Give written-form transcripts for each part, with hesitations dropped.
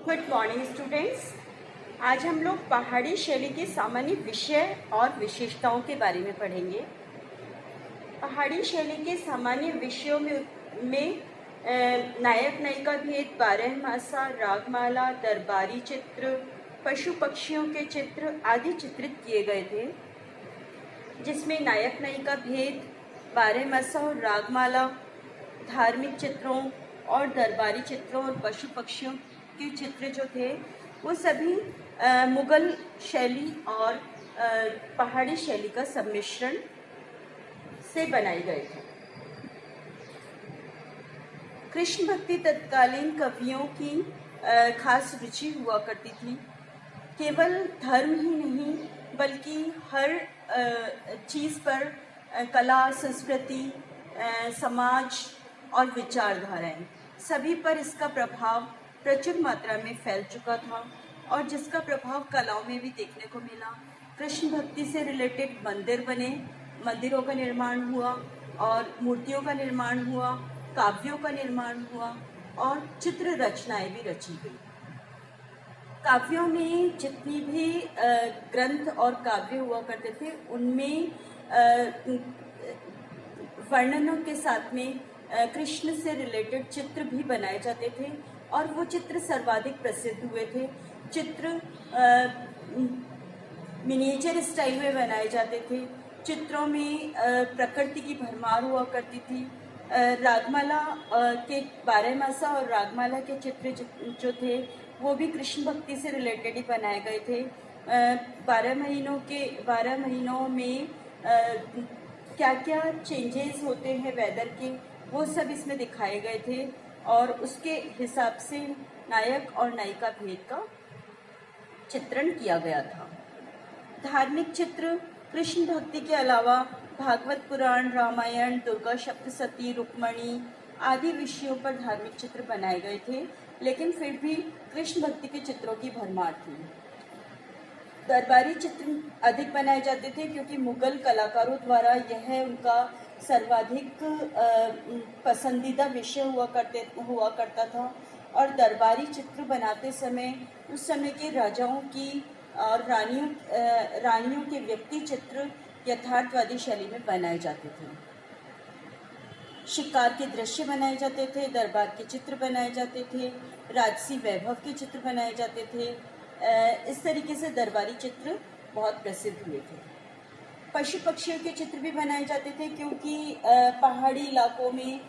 Good morning students. आज हम लोग पहाड़ी शैली के सामान्य विषय और विशेषताओं के बारे में पढ़ेंगे। पहाड़ी शैली के सामान्य विषयों में नायक नायिका भेद, बारहमासा, रागमाला, दरबारी चित्र, पशु पक्षियों के चित्र आदि चित्रित किए गए थे, जिसमें नायक नायिका भेद, बारहमासा और रागमाला, धार्मिक चित्रों और दरबारी चित्रों और पशु पक्षियों के चित्र जो थे वो सभी मुगल शैली और पहाड़ी शैली का सम्मिश्रण से बनाए गए थे। कृष्ण भक्ति तत्कालीन कवियों की खास रुचि हुआ करती थी। केवल धर्म ही नहीं बल्कि हर चीज़ पर कला, संस्कृति, समाज और विचारधाराएं सभी पर इसका प्रभाव प्रचुर मात्रा में फैल चुका था और जिसका प्रभाव कलाओं में भी देखने को मिला। कृष्ण भक्ति से रिलेटेड मंदिर बने, मंदिरों का निर्माण हुआ और मूर्तियों का निर्माण हुआ, काव्यों का निर्माण हुआ और चित्र रचनाएं भी रची गई। काव्यों में जितनी भी ग्रंथ और काव्य हुआ करते थे उनमें वर्णनों के साथ में कृष्ण से रिलेटेड चित्र भी बनाए जाते थे और वो चित्र सर्वाधिक प्रसिद्ध हुए थे। चित्र मिनिएचर स्टाइल में बनाए जाते थे। चित्रों में प्रकृति की भरमार हुआ करती थी। रागमाला के बारहमासा और रागमाला के चित्र जो थे वो भी कृष्ण भक्ति से रिलेटेड ही बनाए गए थे। 12 महीनों में क्या क्या चेंजेस होते हैं वेदर के, वो सब इसमें दिखाए गए थे और उसके हिसाब से नायक और नायिका भेद का चित्रण किया गया था। धार्मिक चित्र कृष्ण भक्ति के अलावा भागवत पुराण, रामायण, दुर्गा सप्तशती, रुक्मणी आदि विषयों पर धार्मिक चित्र बनाए गए थे, लेकिन फिर भी कृष्ण भक्ति के चित्रों की भरमार थी। दरबारी चित्र अधिक बनाए जाते थे क्योंकि मुगल कलाकारों द्वारा यह उनका सर्वाधिक पसंदीदा विषय हुआ करता था और दरबारी चित्र बनाते समय उस समय के राजाओं की और रानियों के व्यक्ति चित्र यथार्थवादी शैली में बनाए जाते थे। शिकार के दृश्य बनाए जाते थे, दरबार के चित्र बनाए जाते थे, राजसी वैभव के चित्र बनाए जाते थे। इस तरीके से दरबारी चित्र बहुत प्रसिद्ध हुए थे। पशु पक्षियों के चित्र भी बनाए जाते थे क्योंकि पहाड़ी इलाकों में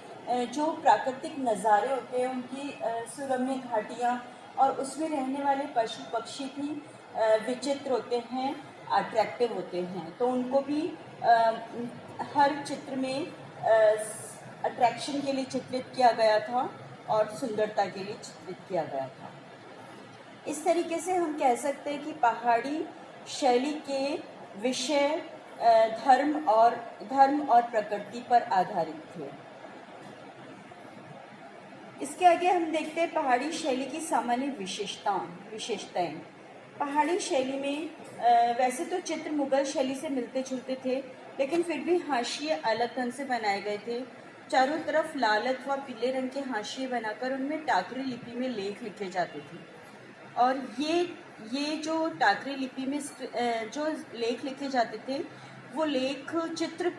जो प्राकृतिक नज़ारे होते हैं, उनकी सुरम्य घाटियाँ और उसमें रहने वाले पशु पक्षी भी विचित्र होते हैं, अट्रैक्टिव होते हैं, तो उनको भी हर चित्र में अट्रैक्शन के लिए चित्रित किया गया था और सुंदरता के लिए चित्रित किया गया था। इस तरीके से हम कह सकते हैं कि पहाड़ी शैली के विषय धर्म और प्रकृति पर आधारित थे। इसके आगे हम देखते हैं पहाड़ी शैली की सामान्य विशेषताएं। पहाड़ी शैली में वैसे तो चित्र मुगल शैली से मिलते जुलते थे, लेकिन फिर भी हाशिए अलग ढंग से बनाए गए थे। चारों तरफ लाल अथवा पीले रंग के हाशिए बनाकर उनमें टाकरी लिपि में लेख लिखे जाते थे और ये जो टाकरी लिपि में जो लेख लिखे जाते थे वो लेख चित्र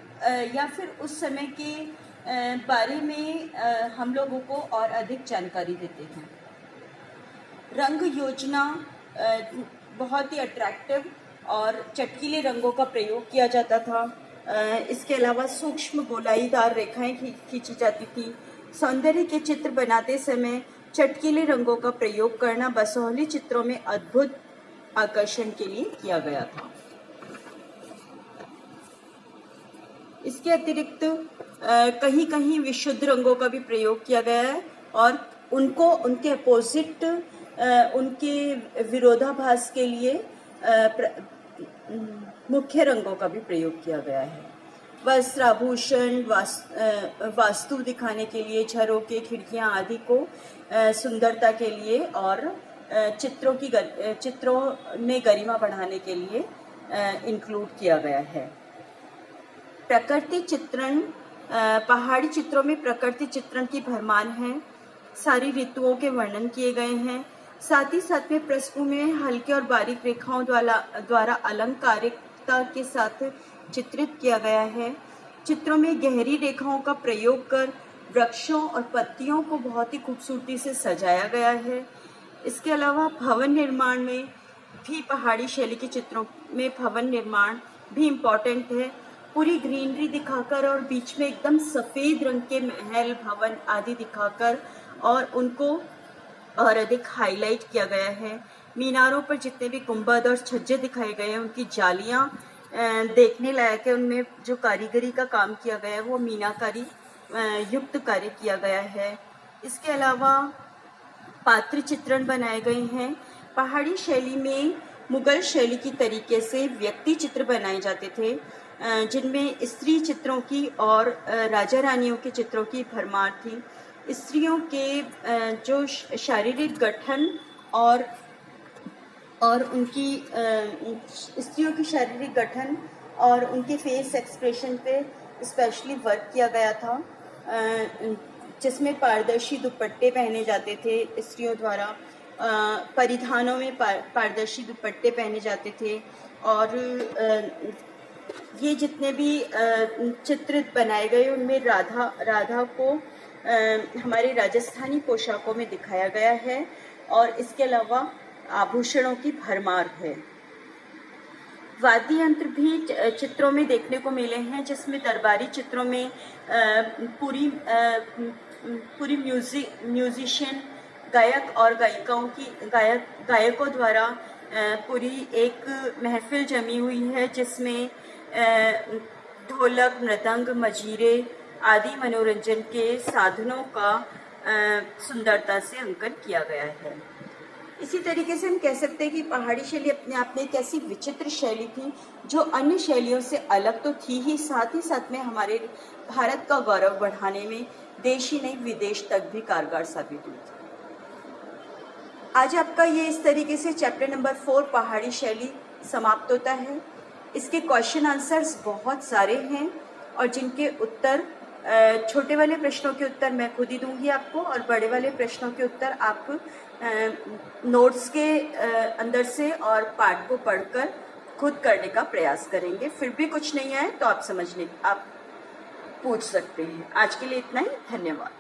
या फिर उस समय के बारे में हम लोगों को और अधिक जानकारी देते हैं। रंग योजना बहुत ही अट्रैक्टिव और चटकीले रंगों का प्रयोग किया जाता था। इसके अलावा सूक्ष्म गोलाईदार रेखाएं खींची जाती थी। सौंदर्य के चित्र बनाते समय चटकीले रंगों का प्रयोग करना बसोहली चित्रों में अद्भुत आकर्षण के लिए किया गया था। इसके अतिरिक्त कहीं कहीं विशुद्ध रंगों का भी प्रयोग किया गया है और उनके अपोजिट, उनके विरोधाभास के लिए मुख्य रंगों का भी प्रयोग किया गया है। वस्त्र, आभूषण, वास्तु दिखाने के लिए, झरोके, खिड़कियां आदि को सुंदरता के लिए और चित्रों में गरिमा बढ़ाने के लिए इंक्लूड किया गया है। प्रकृति चित्रण, पहाड़ी चित्रों में प्रकृति चित्रण की भरमार है। सारी ऋतुओं के वर्णन किए गए हैं। साथ ही साथ में पृष्ठभूमि में हल्के और बारीक रेखाओं द्वारा अलंकारिकता के साथ चित्रित किया गया है। चित्रों में गहरी रेखाओं का प्रयोग कर वृक्षों और पत्तियों को बहुत ही खूबसूरती से सजाया गया है। इसके अलावा भवन निर्माण में भी पहाड़ी शैली के चित्रों में भवन निर्माण भी इम्पॉर्टेंट है। पूरी ग्रीनरी दिखाकर और बीच में एकदम सफ़ेद रंग के महल भवन आदि दिखाकर और उनको और अधिक हाईलाइट किया गया है। मीनारों पर जितने भी गुंबद और छज्जे दिखाए गए हैं उनकी जालियां देखने लायक है। उनमें जो कारीगरी का काम किया गया है वो मीनाकारी युक्त कार्य किया गया है। इसके अलावा पात्र चित्रण बनाए गए हैं। पहाड़ी शैली में मुगल शैली की तरीके से व्यक्ति चित्र बनाए जाते थे, जिनमें स्त्री चित्रों की और राजा रानियों के चित्रों की भरमार थी। स्त्रियों के जो शारीरिक गठन और उनकी स्त्रियों की शारीरिक गठन और उनके फेस एक्सप्रेशन पे स्पेशली वर्क किया गया था, जिसमें पारदर्शी दुपट्टे पहने जाते थे स्त्रियों द्वारा। परिधानों में पारदर्शी दुपट्टे पहने जाते थे और ये जितने भी चित्र बनाए गए उनमें राधा को हमारे राजस्थानी पोशाकों में दिखाया गया है और इसके अलावा आभूषणों की भरमार है। वाद्य यंत्र भी चित्रों में देखने को मिले हैं, जिसमें दरबारी चित्रों में पूरी म्यूजिशियन गायक और गायकों द्वारा पूरी एक महफिल जमी हुई है, जिसमें ढोलक, मृदंग, मजीरे आदि मनोरंजन के साधनों का सुंदरता से अंकन किया गया है। इसी तरीके से हम कह सकते हैं कि पहाड़ी शैली अपने आप में एक ऐसी विचित्र शैली थी जो अन्य शैलियों से अलग तो थी ही साथ में हमारे भारत का गौरव बढ़ाने में देश ही नहीं विदेश तक भी कारगर साबित हुई थी। आज आपका ये इस तरीके से चैप्टर नंबर 4 पहाड़ी शैली समाप्त होता है। इसके क्वेश्चन आंसर्स बहुत सारे हैं और जिनके उत्तर छोटे वाले प्रश्नों के उत्तर मैं खुद ही दूंगी आपको और बड़े वाले प्रश्नों के उत्तर आप नोट्स के अंदर से और पाठ को पढ़कर खुद करने का प्रयास करेंगे। फिर भी कुछ नहीं आए तो आप पूछ सकते हैं। आज के लिए इतना ही, धन्यवाद।